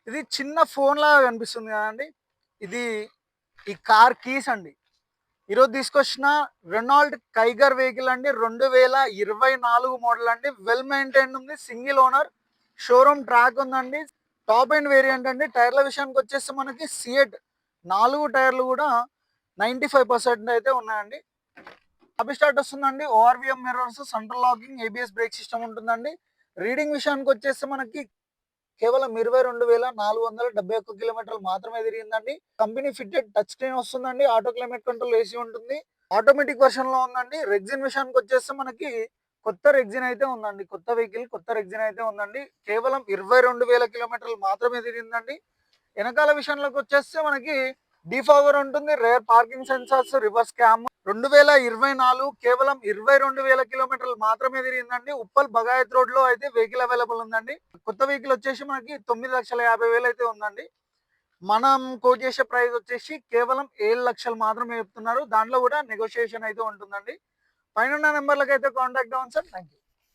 ఇది చిన్న ఫోన్ లాగా కనిపిస్తుంది కదండి. ఇది ఈ కార్ కీస్ అండి. ఈరోజు తీసుకొచ్చిన రెనాల్ట్ కైగర్ వెహికల్ అండి. 2024 మోడల్ అండి. వెల్ మెయింటైన్డ్ ఉంది. సింగిల్ ఓనర్, షోరూమ్ ట్రాక్ ఉందండి. టాప్ ఎండ్ వేరియంట్ అండి. టైర్ల విషయానికి వచ్చేస్తే మనకి సియట్ 4 టైర్లు కూడా 95% అయితే ఉన్నాయండి. అబి స్టార్ట్ వస్తుందండి. ORVM mirrors, central locking, ABS brake system ఉంటుందండి. రీడింగ్ విషయానికి వచ్చేస్తే మనకి కేవలం 22,471 కిలోమీటర్లు మాత్రమే తిరిగిందండి. కంపెనీ ఫిట్టెడ్ టచ్ స్క్రీన్ వస్తుందండి. ఆటో క్లైమేట్ కంట్రోల్ ఏసీ ఉంటుంది. ఆటోమేటిక్ వర్షన్ లో ఉందండి. రెగ్జిన్ విషయానికి వచ్చేస్తే మనకి కొత్త రెగ్జిన్ అయితే ఉందండి. కొత్త వెహికల్ కొత్త రెగ్జిన్ అయితే ఉందండి. కేవలం 22,000 కిలోమీటర్లు మాత్రమే తిరిగిందండి. వెనకాల విషయంలోకి వచ్చేస్తే మనకి డిఫాగర్ ఉంటుంది. Rear parking sensors, reverse cam. 2024 కేవలం 22,000 కిలోమీటర్లు మాత్రమే తిరిగిందండి. ఉప్పల్ బగాయత్ రోడ్ లో అయితే వెహికల్ అవైలబుల్ ఉందండి. కొత్త వెహికల్ వచ్చేసి మనకి 9,50,000 అయితే ఉందండి. మనం కోట్ చేసే ప్రైస్ వచ్చేసి కేవలం 7 లక్షలు మాత్రమే చెప్తున్నారు. దాంట్లో కూడా నెగోషియేషన్ అయితే ఉంటుందండి. పైన నెంబర్లకు అయితే కాంటాక్ట్ అవ్వండి సార్. Thank you.